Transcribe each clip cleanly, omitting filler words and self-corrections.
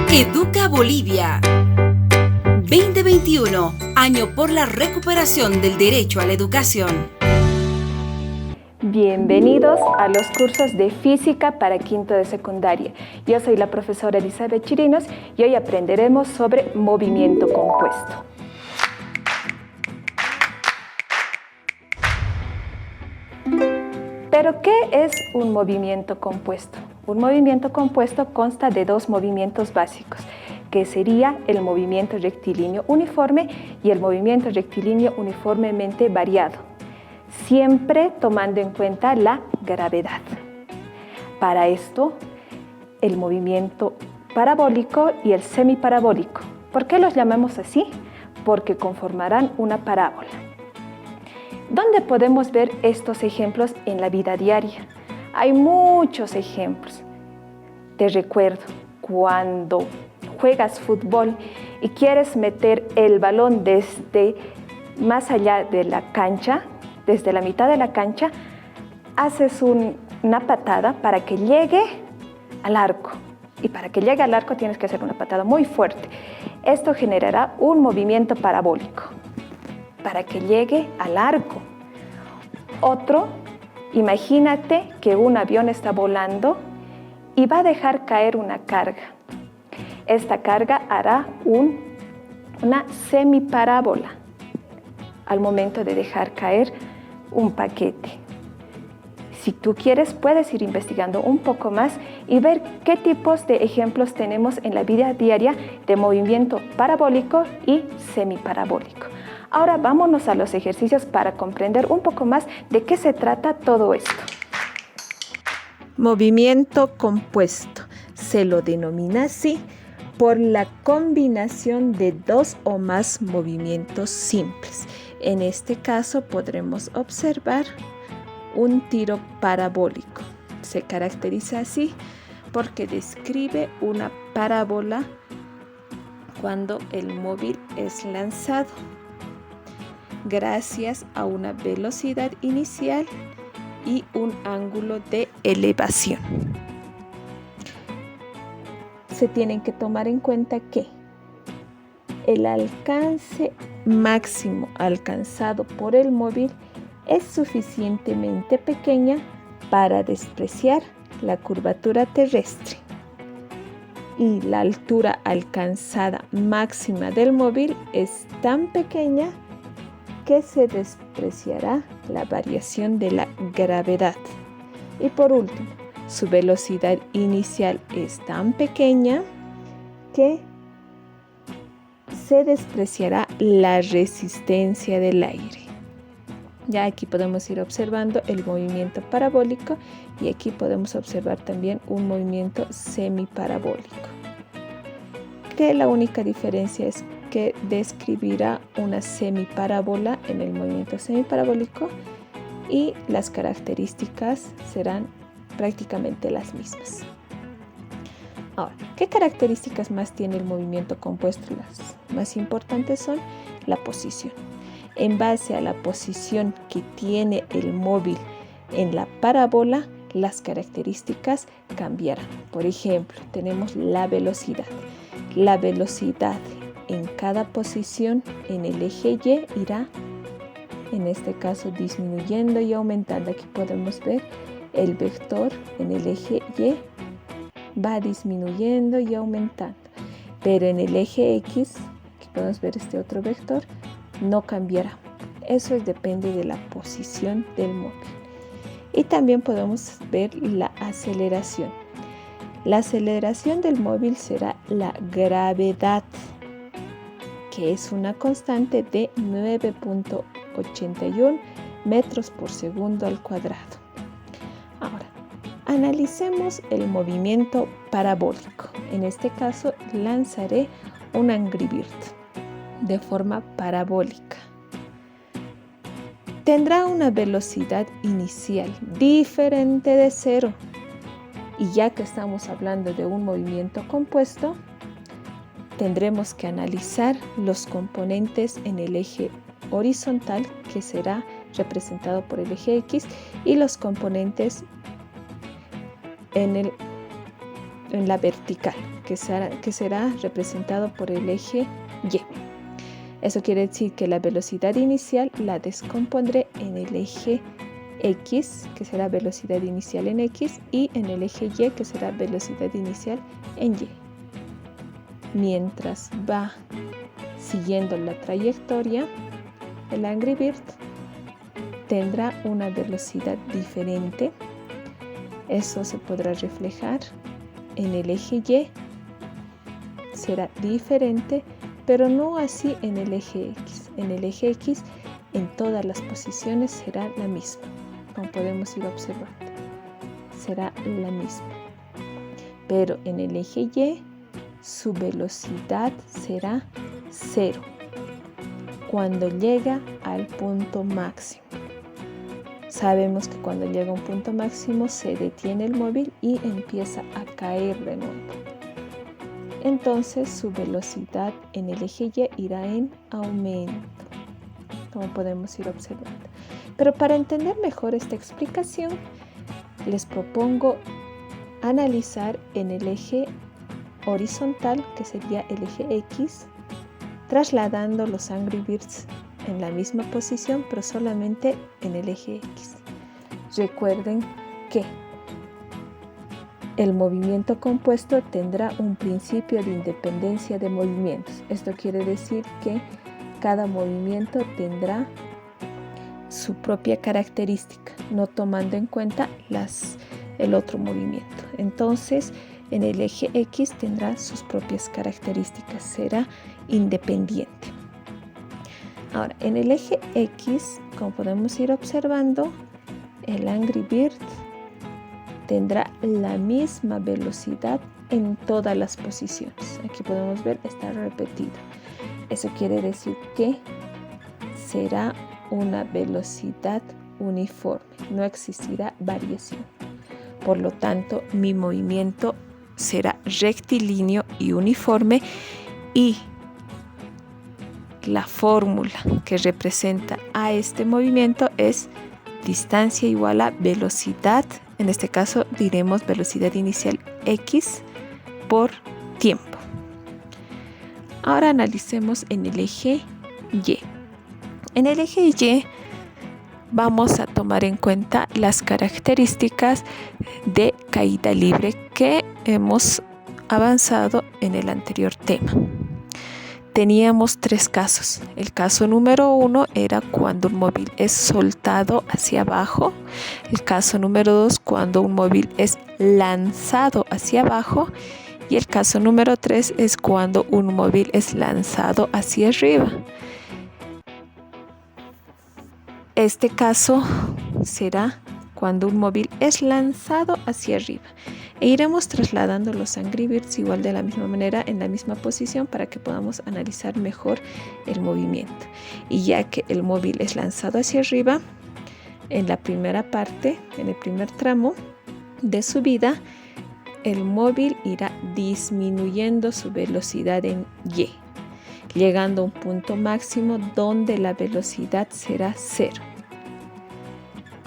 Educa Bolivia 2021, año por la recuperación del derecho a la educación. Bienvenidos a los cursos de física para quinto de secundaria. Yo soy la profesora Elizabeth Chirinos y hoy aprenderemos sobre movimiento compuesto. ¿Pero qué es un movimiento compuesto? Un movimiento compuesto consta de dos movimientos básicos, que sería el movimiento rectilíneo uniforme y el movimiento rectilíneo uniformemente variado, siempre tomando en cuenta la gravedad. Para esto, el movimiento parabólico y el semiparabólico. ¿Por qué los llamamos así? Porque conformarán una parábola. ¿Dónde podemos ver estos ejemplos en la vida diaria? Hay muchos ejemplos. Te recuerdo, cuando juegas fútbol y quieres meter el balón desde más allá de la cancha, desde la mitad de la cancha, haces una patada para que llegue al arco. Y para que llegue al arco tienes que hacer una patada muy fuerte. Esto generará un movimiento parabólico para que llegue al arco. Otro, imagínate que un avión está volando y va a dejar caer una carga. Esta carga hará una semiparábola al momento de dejar caer un paquete. Si tú quieres, puedes ir investigando un poco más y ver qué tipos de ejemplos tenemos en la vida diaria de movimiento parabólico y semiparabólico. Ahora vámonos a los ejercicios para comprender un poco más de qué se trata todo esto. Movimiento compuesto. Se lo denomina así por la combinación de dos o más movimientos simples. En este caso podremos observar un tiro parabólico. Se caracteriza así porque describe una parábola cuando el móvil es lanzado, gracias a una velocidad inicial y un ángulo de elevación. Se tienen que tomar en cuenta que el alcance máximo alcanzado por el móvil es suficientemente pequeña para despreciar la curvatura terrestre y la altura alcanzada máxima del móvil es tan pequeña que se despreciará la variación de la gravedad. Y por último, su velocidad inicial es tan pequeña que se despreciará la resistencia del aire. Ya aquí podemos ir observando el movimiento parabólico y aquí podemos observar también un movimiento semiparabólico. Que la única diferencia es que describirá una semiparábola en el movimiento semiparabólico y las características serán prácticamente las mismas. Ahora, ¿qué características más tiene el movimiento compuesto? Las más importantes son la posición. En base a la posición que tiene el móvil en la parábola, las características cambiarán. Por ejemplo, tenemos la velocidad. La velocidad en cada posición en el eje Y irá, en este caso, disminuyendo y aumentando. Aquí podemos ver el vector en el eje Y va disminuyendo y aumentando. Pero en el eje X, aquí podemos ver este otro vector, no cambiará. Eso depende de la posición del móvil. Y también podemos ver la aceleración. La aceleración del móvil será la gravedad, que es una constante de 9.81 metros por segundo al cuadrado. Ahora, analicemos el movimiento parabólico. En este caso, lanzaré un Angry Bird de forma parabólica. Tendrá una velocidad inicial diferente de cero. Y ya que estamos hablando de un movimiento compuesto, tendremos que analizar los componentes en el eje horizontal, que será representado por el eje X, y los componentes en el en la vertical, que será representado por el eje Y. Eso quiere decir que la velocidad inicial la descompondré en el eje X, que será velocidad inicial en X, y en el eje Y, que será velocidad inicial en Y. Mientras va siguiendo la trayectoria, el Angry Bird tendrá una velocidad diferente. Eso se podrá reflejar en el eje Y, será diferente, pero no así en el eje X. En el eje X, en todas las posiciones será la misma, como podemos ir observando, será la misma. Pero en el eje Y, su velocidad será 0 cuando llega al punto máximo. Sabemos que cuando llega a un punto máximo se detiene el móvil y empieza a caer de nuevo. Entonces su velocidad en el eje Y irá en aumento, como podemos ir observando. Pero para entender mejor esta explicación, les propongo analizar en el eje horizontal, que sería el eje X, trasladando los Angry Birds en la misma posición, pero solamente en el eje X. Recuerden que el movimiento compuesto tendrá un principio de independencia de movimientos. Esto quiere decir que cada movimiento tendrá su propia característica, no tomando en cuenta el otro movimiento. Entonces, en el eje X tendrá sus propias características, será independiente. Ahora, en el eje X, como podemos ir observando, el Angry Bird tendrá la misma velocidad en todas las posiciones. Aquí podemos ver, está repetido. Eso quiere decir que será una velocidad uniforme, no existirá variación. Por lo tanto, mi movimiento será rectilíneo y uniforme, y la fórmula que representa a este movimiento es distancia igual a velocidad. En este caso diremos velocidad inicial X por tiempo. Ahora analicemos en el eje Y. En el eje Y vamos a tomar en cuenta las características de caída libre que hemos avanzado en el anterior tema. Teníamos 3 casos. El caso número 1 era cuando un móvil es soltado hacia abajo. El caso número 2, cuando un móvil es lanzado hacia abajo. Y el caso número 3 es cuando un móvil es lanzado hacia arriba. Este caso será cuando un móvil es lanzado hacia arriba. E iremos trasladando los Angry Birds igual de la misma manera en la misma posición para que podamos analizar mejor el movimiento. Y ya que el móvil es lanzado hacia arriba, en la primera parte, en el primer tramo de subida, el móvil irá disminuyendo su velocidad en Y, llegando a un punto máximo donde la velocidad será 0.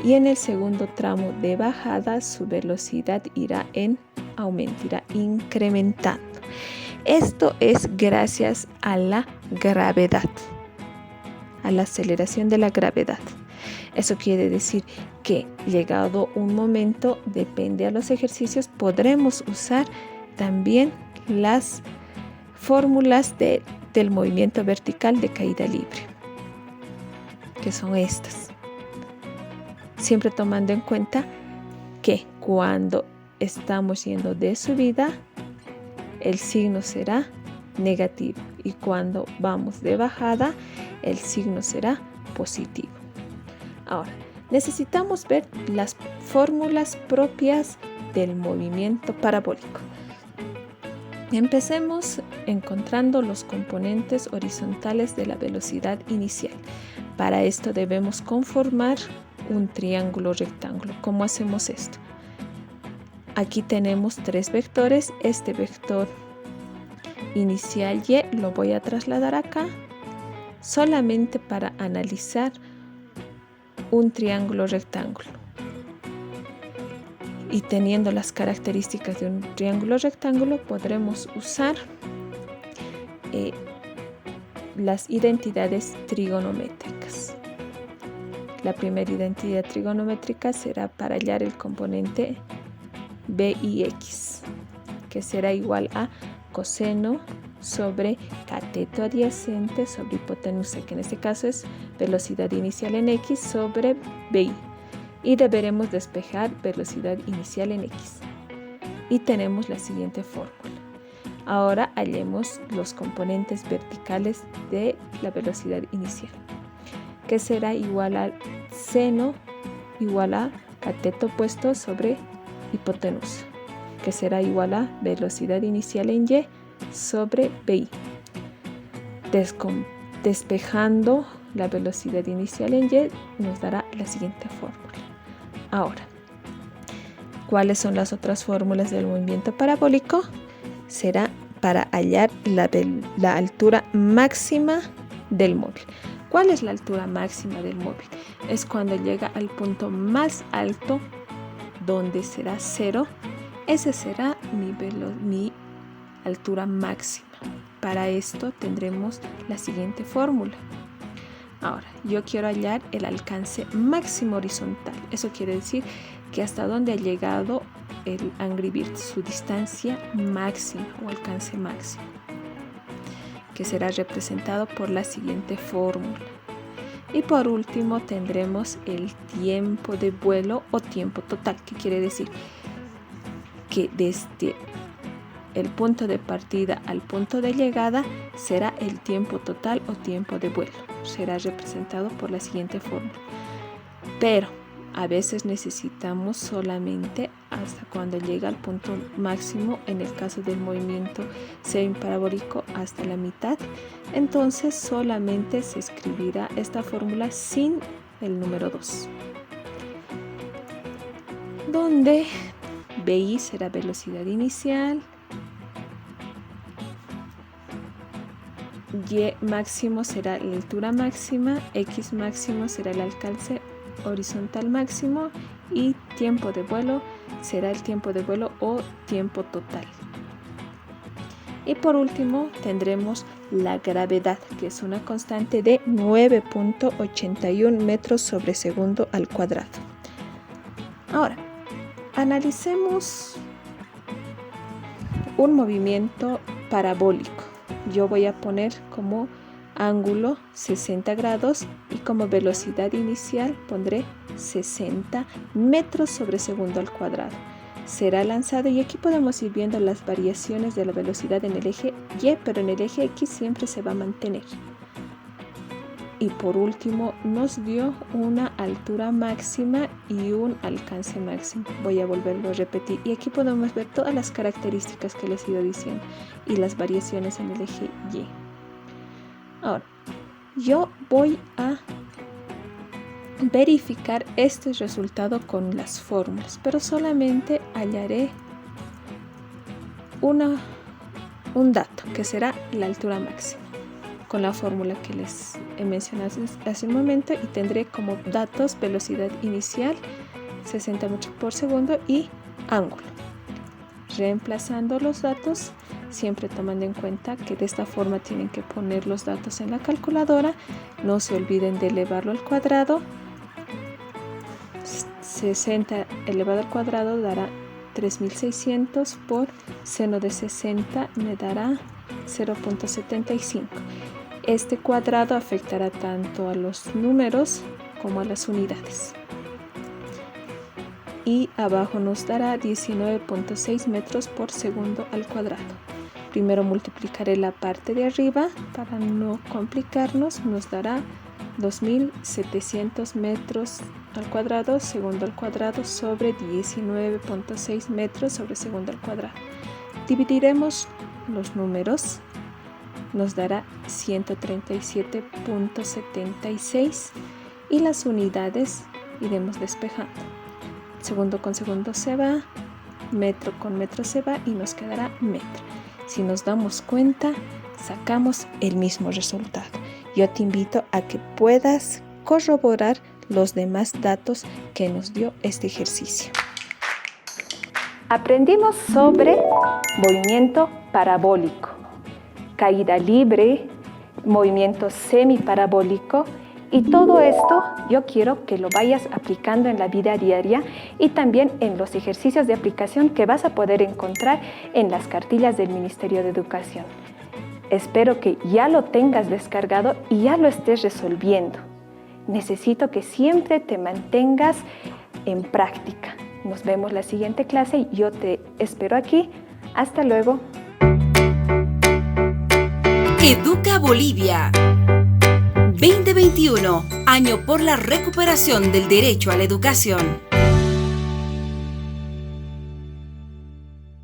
Y en el segundo tramo de bajada su velocidad irá en aumento, irá incrementando. Esto es gracias a la gravedad, a la aceleración de la gravedad. Eso quiere decir que llegado un momento, depende a los ejercicios, podremos usar también las fórmulas del movimiento vertical de caída libre, que son estas. Siempre tomando en cuenta que cuando estamos yendo de subida, el signo será negativo, y cuando vamos de bajada, el signo será positivo. Ahora, necesitamos ver las fórmulas propias del movimiento parabólico. Empecemos encontrando los componentes horizontales de la velocidad inicial. Para esto debemos conformar un triángulo rectángulo. ¿Cómo hacemos esto? Aquí tenemos 3 vectores. Este vector inicial Y lo voy a trasladar acá solamente para analizar un triángulo rectángulo. y teniendo las características de un triángulo rectángulo, podremos usar las identidades trigonométricas. La primera identidad trigonométrica será para hallar el componente b y x, que será igual a coseno sobre cateto adyacente sobre hipotenusa, que en este caso es velocidad inicial en x sobre bi. Y deberemos despejar velocidad inicial en x. Y tenemos la siguiente fórmula. Ahora hallemos los componentes verticales de la velocidad inicial, que será igual al seno igual a cateto opuesto sobre hipotenusa, que será igual a velocidad inicial en y sobre bi. Despejando la velocidad inicial en y nos dará la siguiente fórmula. Ahora, ¿cuáles son las otras fórmulas del movimiento parabólico? Será para hallar la altura máxima del móvil. ¿Cuál es la altura máxima del móvil? Es cuando llega al punto más alto, donde será 0. Ese será mi altura máxima. Para esto tendremos la siguiente fórmula. Ahora, yo quiero hallar el alcance máximo horizontal. Eso quiere decir que hasta dónde ha llegado el Angry Bird, su distancia máxima o alcance máximo, que será representado por la siguiente fórmula. Y por último tendremos el tiempo de vuelo o tiempo total, que quiere decir que desde el punto de partida al punto de llegada será el tiempo total o tiempo de vuelo. Será representado por la siguiente fórmula. Pero a veces necesitamos solamente hasta cuando llega al punto máximo, en el caso del movimiento semiparabólico hasta la mitad. Entonces solamente se escribirá esta fórmula sin el número 2, donde BI será velocidad inicial, Y máximo será la altura máxima, X máximo será el alcance horizontal máximo y tiempo de vuelo será el tiempo de vuelo o tiempo total. Y por último tendremos la gravedad, que es una constante de 9.81 metros sobre segundo al cuadrado. Ahora, analicemos un movimiento parabólico. Yo voy a poner como ángulo 60 grados y como velocidad inicial pondré 60 metros sobre segundo al cuadrado. Será lanzado y aquí podemos ir viendo las variaciones de la velocidad en el eje Y, pero en el eje X siempre se va a mantener. Y por último nos dio una altura máxima y un alcance máximo. Voy a volverlo a repetir y aquí podemos ver todas las características que les he ido diciendo y las variaciones en el eje Y. Ahora, yo voy a verificar este resultado con las fórmulas, pero solamente hallaré un dato que será la altura máxima con la fórmula que les he mencionado hace un momento, y tendré como datos velocidad inicial 60 metros por segundo y ángulo. Reemplazando los datos, siempre tomando en cuenta que de esta forma tienen que poner los datos en la calculadora. No se olviden de elevarlo al cuadrado. 60 elevado al cuadrado dará 3600 por seno de 60 me dará 0.75. Este cuadrado afectará tanto a los números como a las unidades. Y abajo nos dará 19.6 metros por segundo al cuadrado. Primero multiplicaré la parte de arriba para no complicarnos. Nos dará 2700 metros al cuadrado, segundo al cuadrado, sobre 19.6 metros sobre segundo al cuadrado. Dividiremos los números. Nos dará 137.76 y las unidades iremos despejando. Segundo con segundo se va, metro con metro se va y nos quedará metro. Si nos damos cuenta, sacamos el mismo resultado. Yo te invito a que puedas corroborar los demás datos que nos dio este ejercicio. Aprendimos sobre movimiento parabólico, caída libre, movimiento semiparabólico, y todo esto yo quiero que lo vayas aplicando en la vida diaria y también en los ejercicios de aplicación que vas a poder encontrar en las cartillas del Ministerio de Educación. Espero que ya lo tengas descargado y ya lo estés resolviendo. Necesito que siempre te mantengas en práctica. Nos vemos la siguiente clase y yo te espero aquí. Hasta luego. Educa Bolivia 2021, año por la recuperación del derecho a la educación.